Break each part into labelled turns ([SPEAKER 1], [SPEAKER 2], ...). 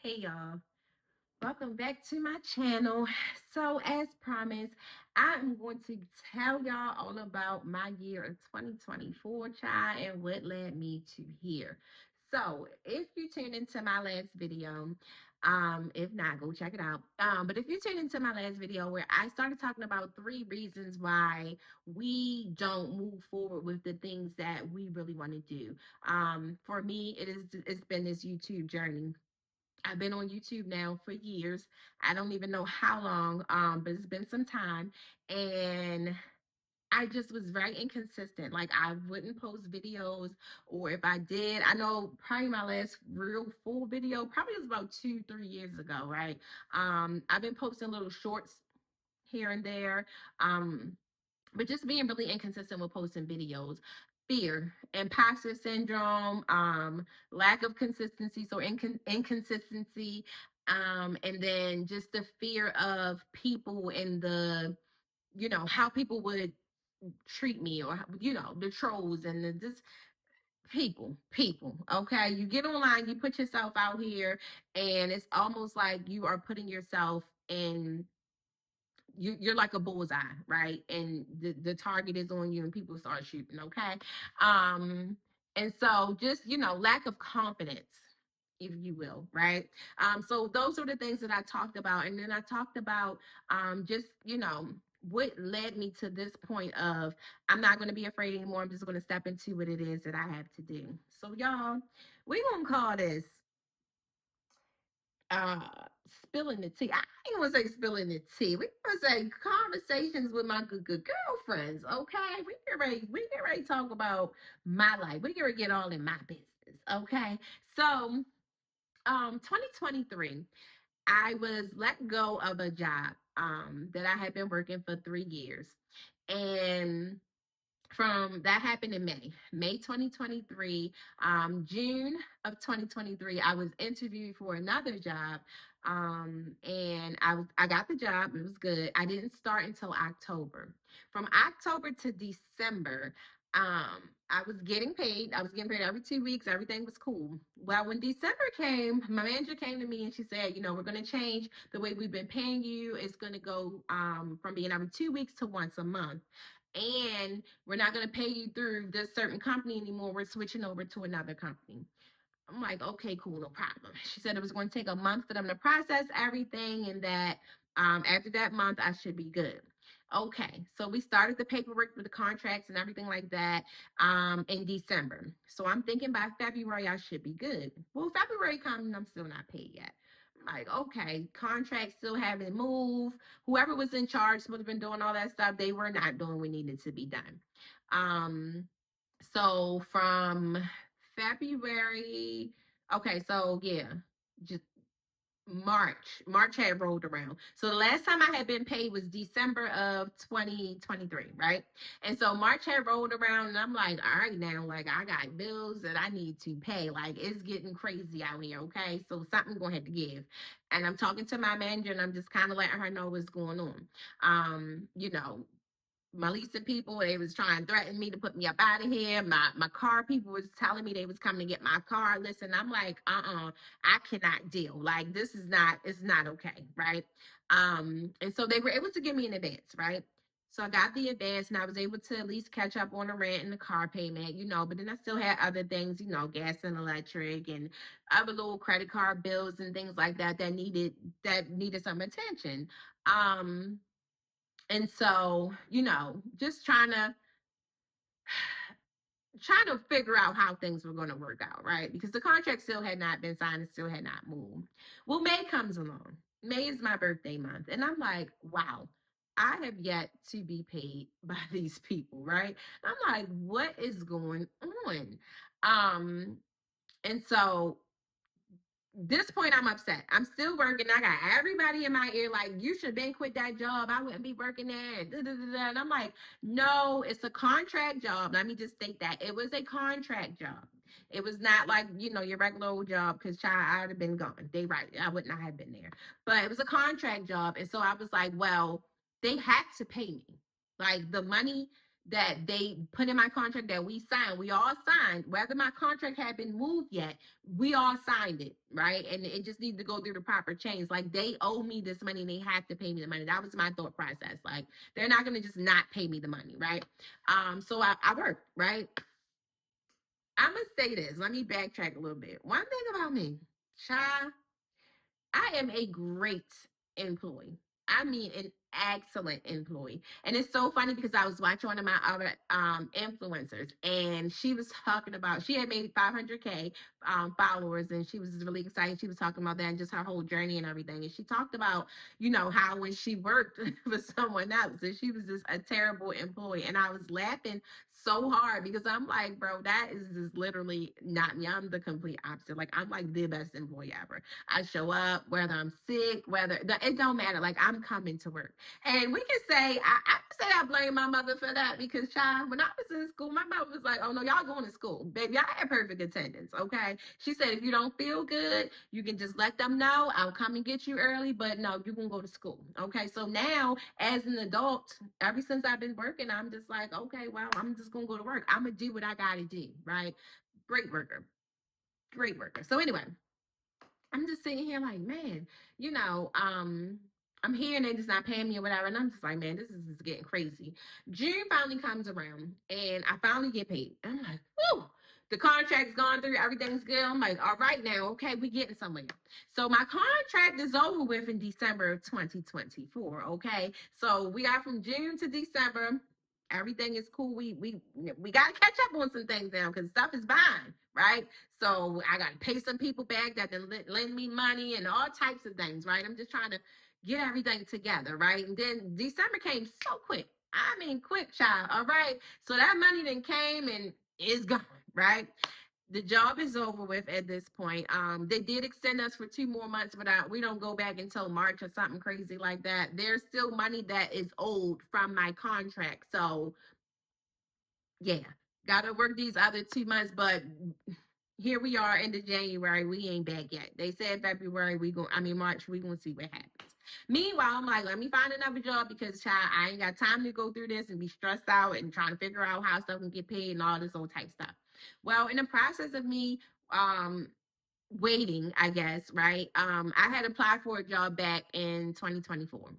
[SPEAKER 1] Hey y'all, welcome back to my channel. So, as promised, I'm going to tell y'all all about my year of 2024, child, and what led me to here. So, if you tuned into my last video, if not, go check it out. But if you tuned into my last video where I started talking about 3 reasons why we don't move forward with the things that we really want to do. For me, it's been this YouTube journey. I've been on YouTube now for years. I don't even know how long, but it's been some time. And I just was very inconsistent. Like I wouldn't post videos, or if I did, I know probably my last real full video probably was about 2, 3 years ago, right? I've been posting little shorts here and there. But just being really inconsistent with posting videos. Fear, imposter syndrome, lack of consistency, so inconsistency, and then just the fear of people and how people would treat me, or the trolls and the just people. Okay, you get online, you put yourself out here, and it's almost like you are putting yourself in you're like a bullseye, right? And the target is on you and people start shooting, okay? Um, and so just, lack of confidence, if you will, right? So those are the things that I talked about. And then I talked about just, what led me to this point of I'm not going to be afraid anymore. I'm just going to step into what it is that I have to do. So y'all, we gonna call this spilling the tea. I ain't gonna say spilling the tea. We gonna say conversations with my good girlfriends. Okay, we get ready to talk about my life. We get ready to get all in my business. Okay, so 2023, I was let go of a job that I had been working for 3 years, and from that happened in May 2023. June of 2023, I was interviewed for another job, and I got the job. It was good. I didn't start until October. From October to December, I was getting paid. I was getting paid every 2 weeks. Everything was cool. Well, when December came, my manager came to me and she said, we're going to change the way we've been paying you. It's going to go from being every 2 weeks to once a month, and we're not going to pay you through this certain company anymore. We're switching over to another company. I'm like, okay, cool, no problem. She said it was going to take a month for them to process everything, and that after that month, I should be good. Okay, so we started the paperwork with the contracts and everything like that in December. So I'm thinking by February, I should be good. Well, February comes and I'm still not paid yet. I'm like, okay, contracts still haven't moved. Whoever was in charge would have been doing all that stuff. They were not doing what needed to be done. So from February, okay, so yeah, just March had rolled around. So the last time I had been paid was December of 2023, right? And so March had rolled around, and I'm like, all right, now, like, I got bills that I need to pay. Like, it's getting crazy out here, okay? So something's gonna have to give. And I'm talking to my manager, and I'm just kind of letting her know what's going on. My leasing people, they was trying to threaten me to put me up out of here. My car people was telling me they was coming to get my car. Listen, I'm like, I cannot deal. Like, this is not, it's not okay, right? And so they were able to give me an advance, right? So I got the advance, and I was able to at least catch up on the rent and the car payment, but then I still had other things, gas and electric and other little credit card bills and things like that that needed some attention. And so, just trying to figure out how things were going to work out, right? Because the contract still had not been signed and still had not moved. Well, May comes along. May is my birthday month. And I'm like, wow, I have yet to be paid by these people, right? I'm like, what is going on? Um, and so this point I'm upset. I'm still working. I got everybody in my ear like, you should have been quit that job. I wouldn't be working there. And I'm like, no, it's a contract job. Let me just state that. It was a contract job. It was not like, your regular old job, because child, I'd have been gone. They right. I would not have been there. But it was a contract job. And so I was like, well, they had to pay me. Like the money that they put in my contract that we signed. We all signed, whether my contract had been moved yet, we all signed it, right? And it just needed to go through the proper chains. Like they owe me this money and they have to pay me the money. That was my thought process. Like they're not gonna just not pay me the money, right? So I worked, right? I'm gonna say this. Let me backtrack a little bit. One thing about me, child, I am a great employee. I mean, an excellent employee. And it's so funny because I was watching one of my other influencers, and she was talking about, she had made 500K followers, and she was really excited. She was talking about that and just her whole journey and everything. And she talked about, how when she worked for someone else, and she was just a terrible employee. And I was laughing so hard because I'm like, bro, that is just literally not me. I'm the complete opposite. Like, I'm like the best employee ever. I show up, whether I'm sick, whether it don't matter. Like I'm coming to work, and we can say I can say I blame my mother for that because, child, when I was in school, my mother was like, "Oh no, y'all going to school, baby. I had perfect attendance." Okay, she said if you don't feel good, you can just let them know. I'll come and get you early, but no, you can go to school. Okay, so now as an adult, ever since I've been working, I'm just like, okay, well, I'm just gonna go to work. I'm gonna do what I gotta do. Right, great worker, great worker. So anyway, I'm just sitting here like, man, you know, I'm here and they just not paying me or whatever. And I'm just like, man, this is just getting crazy. June finally comes around and I finally get paid. I'm like, whoo, the contract's gone through, everything's good. I'm like, all right now, okay, we getting somewhere. So my contract is over with in December of 2024. Okay. So we got from June to December. Everything is cool. We gotta catch up on some things now because stuff is behind, right? So I got to pay some people back that then lend me money and all types of things, right? I'm just trying to get everything together, right? And then December came so quick. I mean, quick, child. All right. So that money then came and is gone, right? The job is over with at this point. They did extend us for 2 more months, but we don't go back until March or something crazy like that. There's still money that is owed from my contract. So yeah, gotta work these other 2 months, but here we are into January. We ain't back yet. They said February March, we gonna see what happens. Meanwhile, I'm like, let me find another job because, child, I ain't got time to go through this and be stressed out and trying to figure out how stuff can get paid and all this old type stuff. Well, in the process of me um waiting, I guess, right? I had applied for a job back in 2024,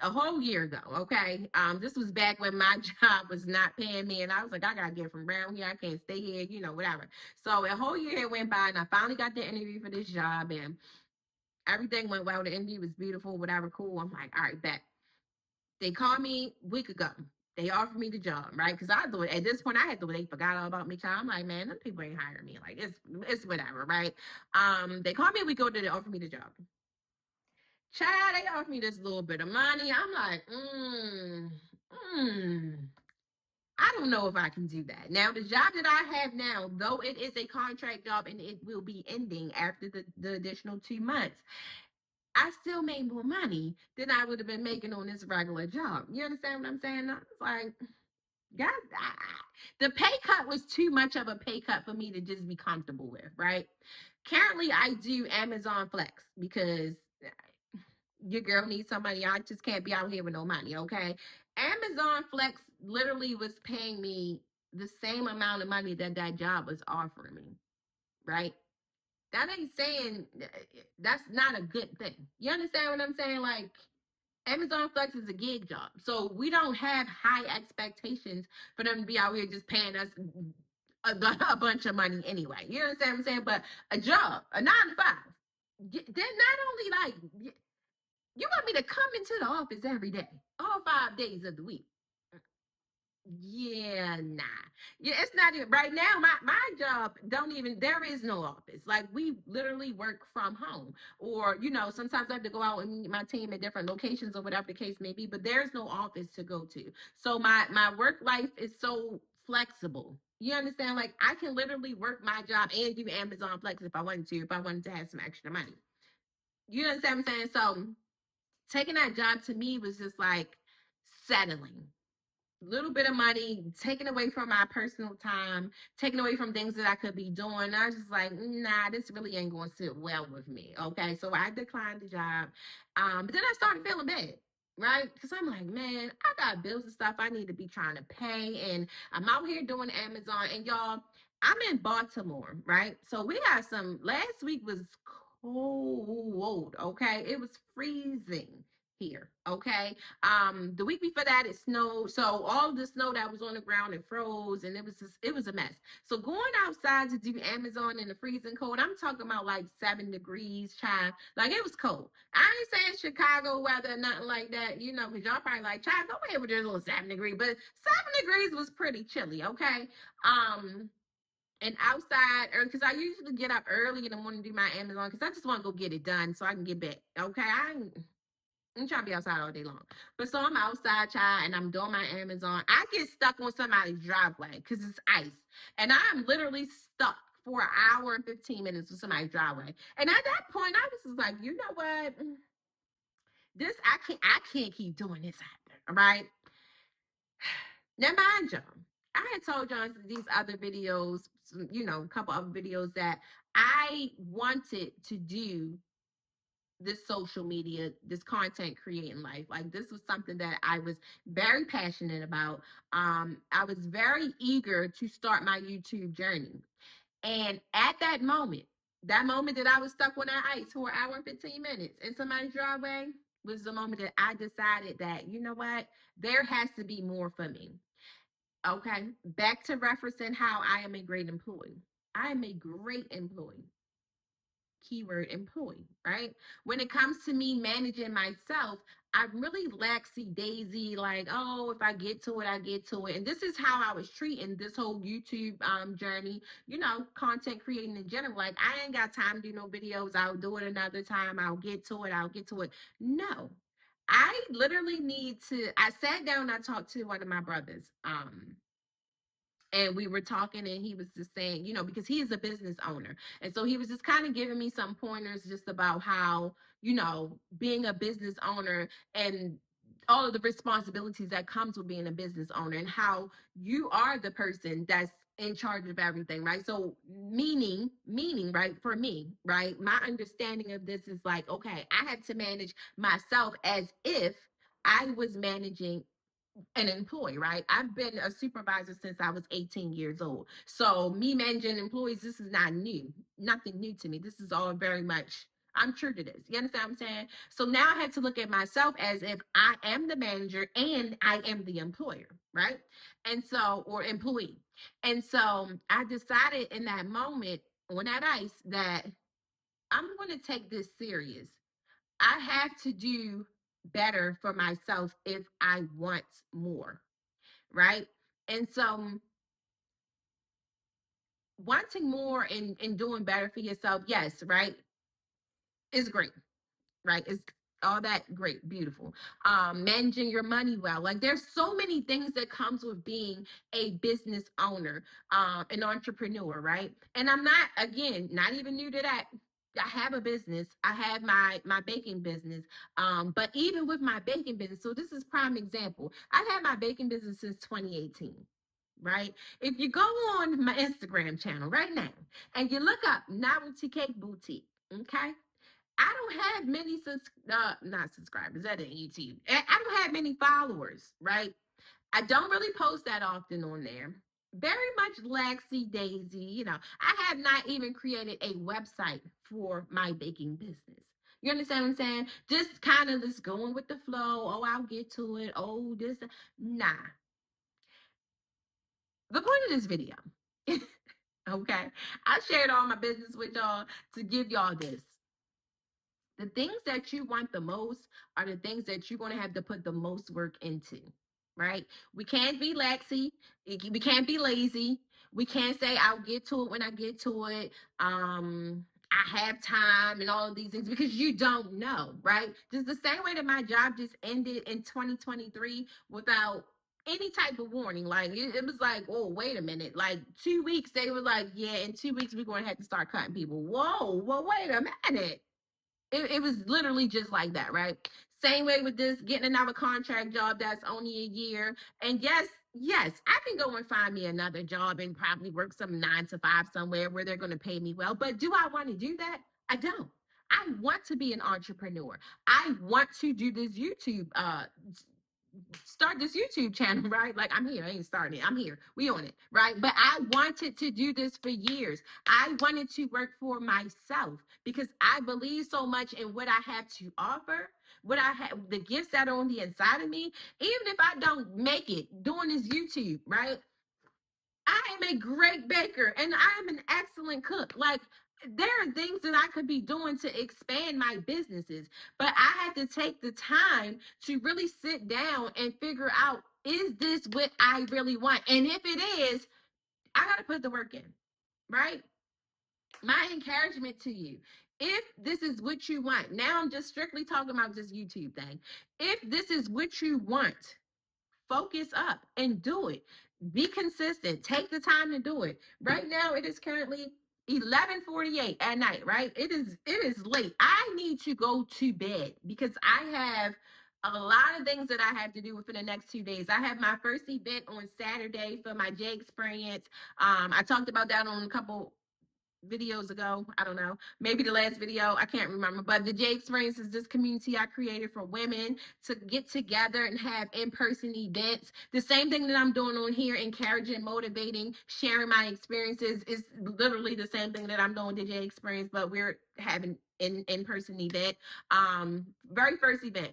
[SPEAKER 1] a whole year ago. Okay. This was back when my job was not paying me, and I was like, I gotta get from around here. I can't stay here, whatever. So a whole year went by, and I finally got the interview for this job, and everything went well. The interview was beautiful, whatever, cool. I'm like, all right, bet. They called me a week ago. They offered me the job, right? Because I thought at this point I had to. They forgot all about me, child. I'm like, man, them people ain't hiring me. Like it's whatever, right? They called me a week ago. They offered me the job. Child, they offered me this little bit of money. I'm like, mm, I don't know if I can do that. Now, the job that I have now, though it is a contract job and it will be ending after the additional 2 months, I still made more money than I would have been making on this regular job. You understand what I'm saying? I was like, guys, the pay cut was too much of a pay cut for me to just be comfortable with, right? Currently, I do Amazon Flex because your girl needs somebody. I just can't be out here with no money, okay? Amazon Flex literally was paying me the same amount of money that that job was offering me, right? That ain't saying that's not a good thing. You understand what I'm saying? Like, Amazon Flex is a gig job. So we don't have high expectations for them to be out here just paying us a bunch of money anyway. You understand what I'm saying? But a job, a 9 to 5, then not only like you want me to come into the office every day, all 5 days of the week. Yeah, nah. Yeah, it's not even right now. My job don't even there is no office. Like we literally work from home. Or, sometimes I have to go out and meet my team at different locations or whatever the case may be, but there's no office to go to. So my work life is so flexible. You understand? Like I can literally work my job and do Amazon Flex if I wanted to have some extra money. You understand what I'm saying? So taking that job to me was just like settling. Little bit of money taken away from my personal time, taken away from things that I could be doing. I was just like, nah, this really ain't going to sit well with me. Okay, so I declined the job, but then I started feeling bad. right? Because I'm like, man, I got bills and stuff I need to be trying to pay, and I'm out here doing Amazon. And y'all, I'm in Baltimore, right? So we got some. Last week was cold. Okay, it was freezing here. Okay, the week before that it snowed. So all the snow that was on the ground it froze, and it was a mess. So going outside to do Amazon in the freezing cold, I'm talking about like 7 degrees, child. Like it was cold. I ain't saying Chicago weather, nothing like that, you know, because y'all probably like, child, go ahead with this little 7 degree, but 7 degrees was pretty chilly, okay? Um, and outside, or because I usually get up early in the morning to do my Amazon, because I just want to go get it done so I can get back, okay? I'm trying to be outside all day long. But so I'm outside, child, and I'm doing my Amazon. I get stuck on somebody's driveway because it's ice. And I'm literally stuck for an hour and 15 minutes with somebody's driveway. And at that point, I was just like, you know what? This I can't keep doing this either. Right. Now mind you, I had told y'all these other videos, you know, a couple other videos that I wanted to do this social media, this content creating life. Like this was something that I was very passionate about. I was very eager to start my YouTube journey. And at that moment that I was stuck on that ice for an hour and 15 minutes in somebody's driveway was the moment that I decided that, you know what, there has to be more for me. Okay. Back to referencing how I am a great employee. I am a great employee, keyword employee, right? When it comes to me managing myself, I'm really laxy daisy, like, oh, if I get to it, I get to it. And this is how I was treating this whole YouTube journey, you know, content creating in general. Like, I ain't got time to do no videos. I'll do it another time. I'll get to it. I'll get to it. No. I literally need to. I sat down, I talked to one of my brothers. And we were talking and he was just saying, you know, because he is a business owner, and so he was just kind of giving me some pointers just about how, you know, being a business owner and all of the responsibilities that comes with being a business owner, and how you are the person that's in charge of everything, right? So meaning right, for me, right, my understanding of this is like, okay, I have to manage myself as if I was managing an employee, right? I've been a supervisor since I was 18 years old. So me managing employees, this is not new, nothing new to me. This is all very much, I'm true to this. You understand what I'm saying? So now I had to look at myself as if I am the manager and I am the employer, right? And so, or employee. And so I decided in that moment on that ice that I'm going to take this serious. I have to do better for myself if I want more, right? And so wanting more and doing better for yourself, yes, right, is great, right? It's all that great, beautiful. Managing your money well. Like there's so many things that comes with being a business owner, an entrepreneur, right? And I'm not, again, not even new to that. I have a business. I have my baking business. But even with my baking business, so this is prime example. I've had my baking business since 2018. Right? If you go on my Instagram channel right now and you look up Novelty Cake Boutique, okay? I don't have many not subscribers. That ain't YouTube. I don't have many followers, right? I don't really post that often on there. Very much laxy daisy. You know, I have not even created a website for my baking business. You understand what I'm saying? Just kind of just going with the flow. Oh, I'll get to it. Oh, this. Nah. The point of this video, okay, I shared all my business with y'all to give y'all this. The things that you want the most are the things that you're going to have to put the most work into, right? We can't be laxy. We can't be lazy. We can't say, I'll get to it when I get to it. I have time and all of these things because you don't know, right? Just the same way that my job just ended in 2023 without any type of warning. Like it was like, oh, wait a minute. Like 2 weeks, they were like, yeah, in 2 weeks, we're going to have to start cutting people. Whoa, well, wait a minute. It was literally just like that, right? Same way with this, getting another contract job that's only a year. And yes, I can go and find me another job and probably work some 9 to 5 somewhere where they're going to pay me well. But do I want to do that? I don't. I want to be an entrepreneur. I want to do this YouTube start this YouTube channel, right? Like I'm here, I ain't starting it. I'm here. We on it, right? But I wanted to do this for years. I wanted to work for myself because I believe so much in what I have to offer, what I have, the gifts that are on the inside of me. Even if I don't make it doing this YouTube, right? I am a great baker and I'm an excellent cook. Like there are things that I could be doing to expand my businesses, but I had to take the time to really sit down and figure out, is this what I really want? And if it is, I got to put the work in, right? My encouragement to you, if this is what you want, now I'm just strictly talking about this YouTube thing. If this is what you want, focus up and do it. Be consistent. Take the time to do it. Right now it is currently 11:48 at night, right? It is late. I need to go to bed because I have a lot of things that I have to do within the next 2 days. I have my first event on Saturday for my J experience. I talked about that on a couple videos ago. I don't know, maybe the last video, I can't remember. But the J Experience is this community I created for women to get together and have in-person events. The same thing that I'm doing on here, encouraging, motivating, sharing my experiences, is literally the same thing that I'm doing with the J Experience, but we're having an in-person event. Very first event.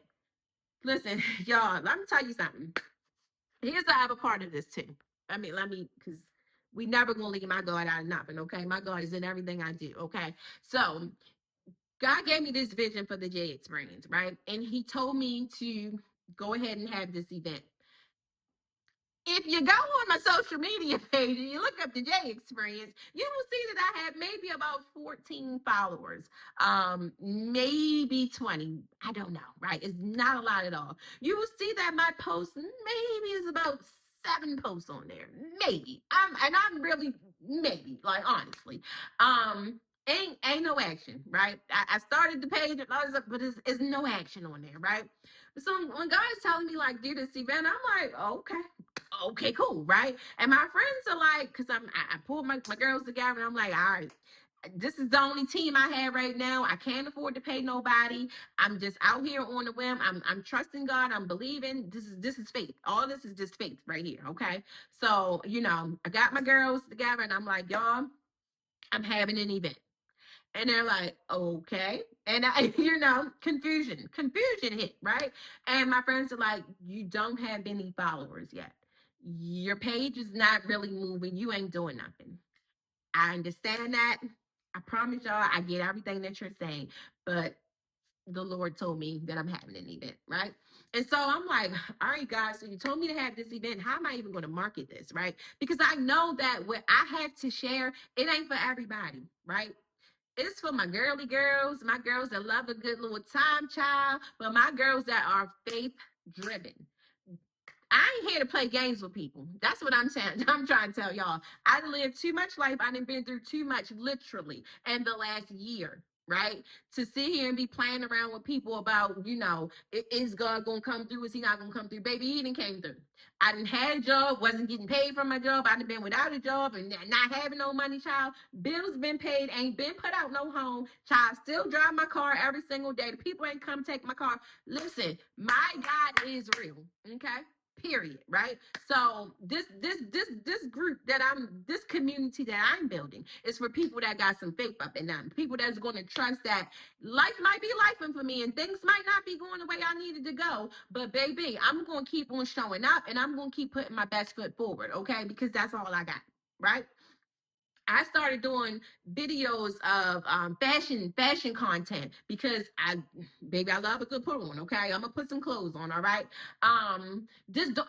[SPEAKER 1] Listen, y'all, let me tell you something. Here's the other part of this too. I mean, let me, because we never gonna leave my God out of nothing, okay? My God is in everything I do, okay? So God gave me this vision for the J Experience, right? And He told me to go ahead and have this event. If you go on my social media page and you look up the J Experience, you will see that I have maybe about 14 followers, maybe 20. I don't know, right? It's not a lot at all. You will see that my post maybe is about 7 posts on there, maybe. I'm really maybe, like honestly, ain't no action, right? I started the page, but it's no action on there, right? So when God's telling me like do this event, I'm like, okay, cool, right? And my friends are like, because I pulled my girls together and I'm like, all right, this is the only team I have right now. I can't afford to pay nobody. I'm just out here on the whim. I'm trusting God. I'm believing. This is faith. All this is just faith right here. Okay. So, I got my girls together and I'm like, y'all, I'm having an event. And they're like, okay. And I, confusion hit, right? And my friends are like, you don't have any followers yet. Your page is not really moving. You ain't doing nothing. I understand that. I promise y'all, I get everything that you're saying. But the Lord told me that I'm having an event, right? And so I'm like, all right, guys, so you told me to have this event. How am I even going to market this, right? Because I know that what I have to share, it ain't for everybody, right? It's for my girly girls, my girls that love a good little time child, but my girls that are faith driven. I ain't here to play games with people. That's what I'm saying. I'm trying to tell y'all. I lived too much life. I done been through too much, literally, in the last year, right? To sit here and be playing around with people about, is God gonna come through? Is He not gonna come through? Baby, He didn't came through. I didn't had a job, wasn't getting paid from my job. I done been without a job and not having no money, child. Bills been paid, ain't been put out no home. Child, still drive my car every single day. The people ain't come take my car. Listen, my God is real. Okay, period, right? So this group that this community that I'm building is for people that got some faith up in them, people that's going to trust that life might be life for me and things might not be going the way I needed to go, but baby, I'm going to keep on showing up and I'm going to keep putting my best foot forward, okay? Because that's all I got, right? I started doing videos of fashion content because I love a good put on. Okay, I'm gonna put some clothes on. All right, just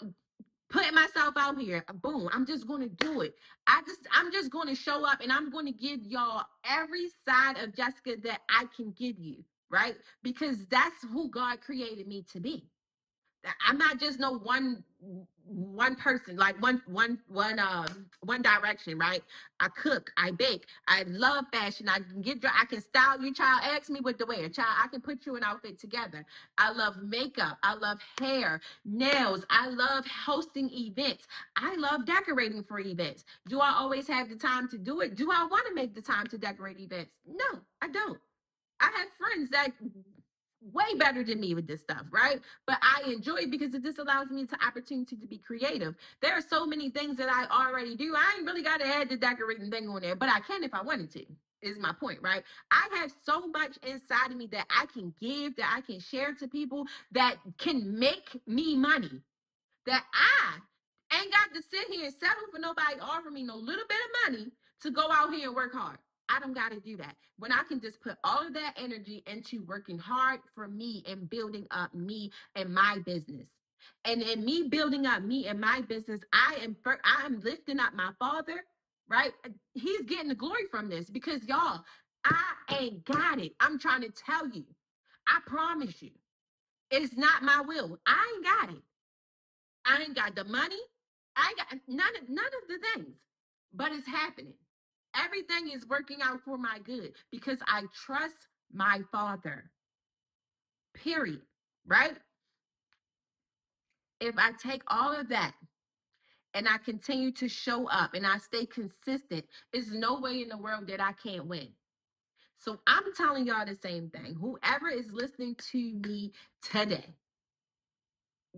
[SPEAKER 1] putting myself out here. Boom, I'm just gonna do it. I'm just gonna show up and I'm gonna give y'all every side of Jessica that I can give you. Right, because that's who God created me to be. I'm not just no one person, like one direction, right? I cook, I bake, I love fashion. I can style you, child. Ask me what to wear, child. I can put you an outfit together. I love makeup. I love hair, nails. I love hosting events. I love decorating for events. Do I always have the time to do it? Do I want to make the time to decorate events? No, I don't. I have friends that way better than me with this stuff, right? But I enjoy it because it just allows me the opportunity to be creative. There are so many things that I already do. I ain't really got to add the decorating thing on there, but I can if I wanted to. Is my point, right? I have so much inside of me that I can give, that I can share to people that can make me money, that I ain't got to sit here and settle for nobody offering me no little bit of money to go out here and work hard. I don't got to do that. When I can just put all of that energy into working hard for me and building up me and my business. And in me building up me and my business, I am lifting up my father, right? He's getting the glory from this because y'all, I ain't got it. I'm trying to tell you. I promise you. It's not my will. I ain't got it. I ain't got the money. I ain't got none of the things. But it's happening. Everything is working out for my good because I trust my father. Period. Right? If I take all of that and I continue to show up and I stay consistent, there's no way in the world that I can't win. So I'm telling y'all the same thing. Whoever is listening to me today,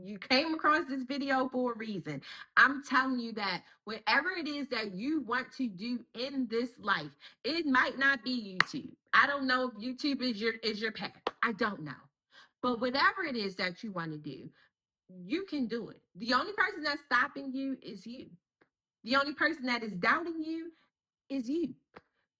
[SPEAKER 1] you came across this video for a reason. I'm telling you that whatever it is that you want to do in this life, it might not be YouTube. I don't know if YouTube is your path. I don't know. But whatever it is that you want to do, you can do it. The only person that's stopping you is you. The only person that is doubting you is you.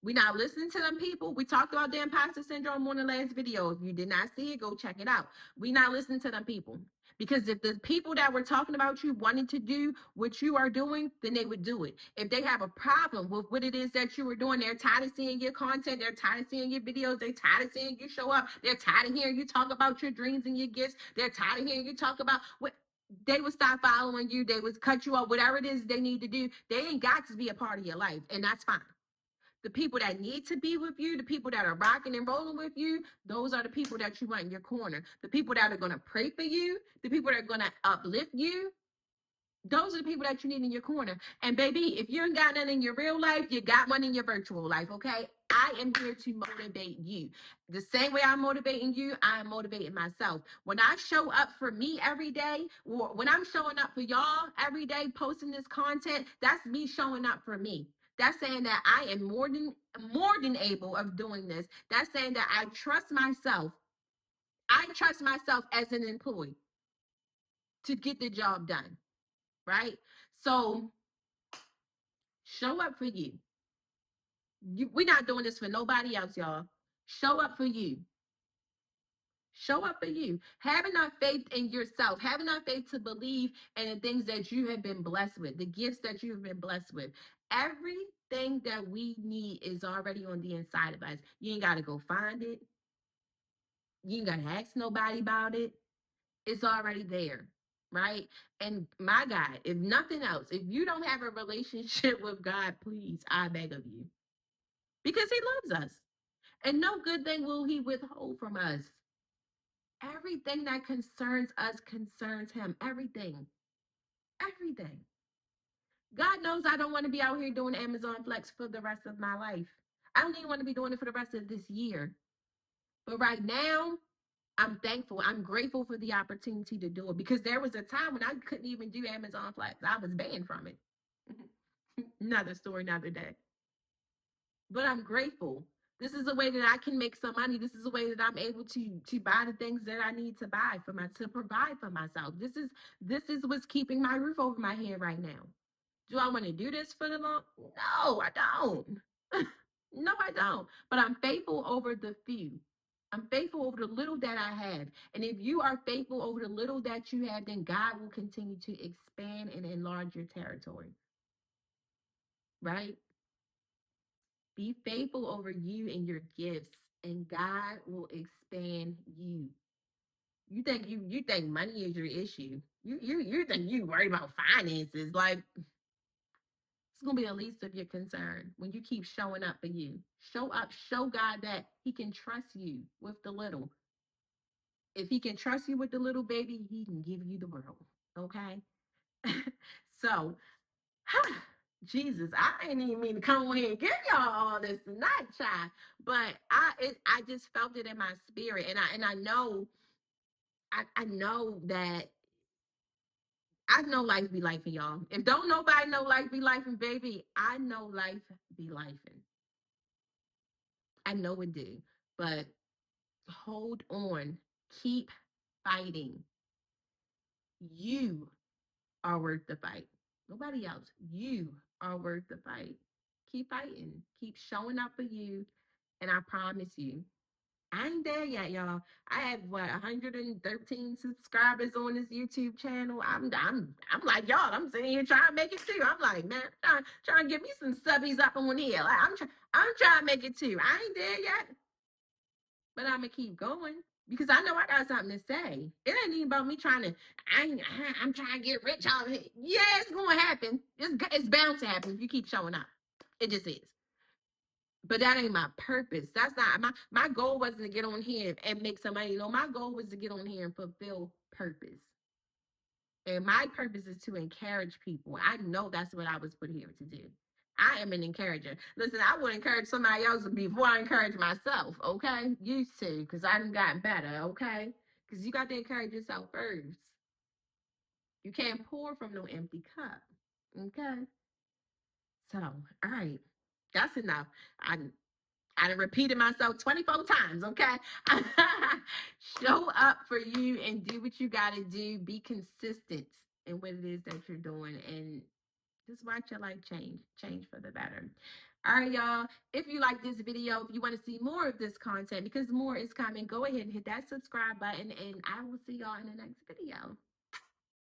[SPEAKER 1] We're not listening to them people. We talked about the imposter syndrome on the last video. If you did not see it, go check it out. We're not listening to them people. Because if the people that were talking about you wanted to do what you are doing, then they would do it. If they have a problem with what it is that you were doing, they're tired of seeing your content, they're tired of seeing your videos, they're tired of seeing you show up, they're tired of hearing you talk about your dreams and your gifts, they're tired of hearing you talk about what they would stop following you, they would cut you off, whatever it is they need to do, they ain't got to be a part of your life, and that's fine. The people that need to be with you, the people that are rocking and rolling with you, those are the people that you want in your corner. The people that are going to pray for you, the people that are going to uplift you, those are the people that you need in your corner. And baby, if you ain't got none in your real life, you got one in your virtual life, okay? I am here to motivate you. The same way I'm motivating you, I am motivating myself. When I show up for me every day, or when I'm showing up for y'all every day, posting this content, that's me showing up for me. That's saying that I am more than able of doing this. That's saying that I trust myself. I trust myself as an employee to get the job done, right? So show up for you. We're not doing this for nobody else, y'all. Show up for you. Show up for you. Have enough faith in yourself. Have enough faith to believe in the things that you have been blessed with, the gifts that you've been blessed with. Everything that we need is already on the inside of us. You ain't got to go find it. You ain't got to ask nobody about it. It's already there, right? And my God, if nothing else, if you don't have a relationship with God, please, I beg of you, because He loves us. And no good thing will He withhold from us. Everything that concerns us concerns Him. Everything. Everything. God knows I don't want to be out here doing Amazon Flex for the rest of my life. I don't even want to be doing it for the rest of this year. But right now, I'm thankful. I'm grateful for the opportunity to do it, because there was a time when I couldn't even do Amazon Flex. I was banned from it. Another story, another day. But I'm grateful. This is a way that I can make some money. This is a way that I'm able to buy the things that I need to buy for my to provide for myself. This is what's keeping my roof over my head right now. Do I want to do this for the long? No, I don't. No, I don't. But I'm faithful over the few. I'm faithful over the little that I have. And if you are faithful over the little that you have, then God will continue to expand and enlarge your territory. Right? Be faithful over you and your gifts, and God will expand you. You think money is your issue. You think you worry about finances. Like, it's gonna be the least of your concern when you keep showing up for you. Show up, show God that He can trust you with the little. If He can trust you with the little, baby, He can give you the world. Okay? So Jesus, I ain't even mean to come on here and give y'all all this tonight, child. But I just felt it in my spirit, and I know, I know that I know life be life for y'all. If don't nobody know life be life, and baby, I know life be life, and I know it do. But hold on, keep fighting. You are worth the fight. Nobody else. You are worth the fight. Keep fighting. Keep showing up for you. And I promise you, I ain't there yet, y'all. I have what 113 subscribers on this YouTube channel. I'm like y'all. I'm sitting here trying to make it too. I'm like, man, trying to get me some subbies up on here. Like, I'm trying to make it too. I ain't there yet, but I'm gonna keep going because I know I got something to say. It ain't even about me trying to. I'm trying to get rich out here. Yeah, it's gonna happen. It's bound to happen if you keep showing up. It just is. But that ain't my purpose. That's not my goal wasn't to get on here and make some money. No, my goal was to get on here and fulfill purpose. And my purpose is to encourage people. I know that's what I was put here to do. I am an encourager. Listen, I would encourage somebody else before I encourage myself, okay? Used to, because I done gotten better, okay? Because you got to encourage yourself first. You can't pour from no empty cup, okay? So, all right, that's enough. I done repeated myself 24 times, okay? Show up for you and do what you got to do. Be consistent in what it is that you're doing and just watch your life change for the better. All right, y'all. If you like this video, if you want to see more of this content, because more is coming, go ahead and hit that subscribe button, and I will see y'all in the next video.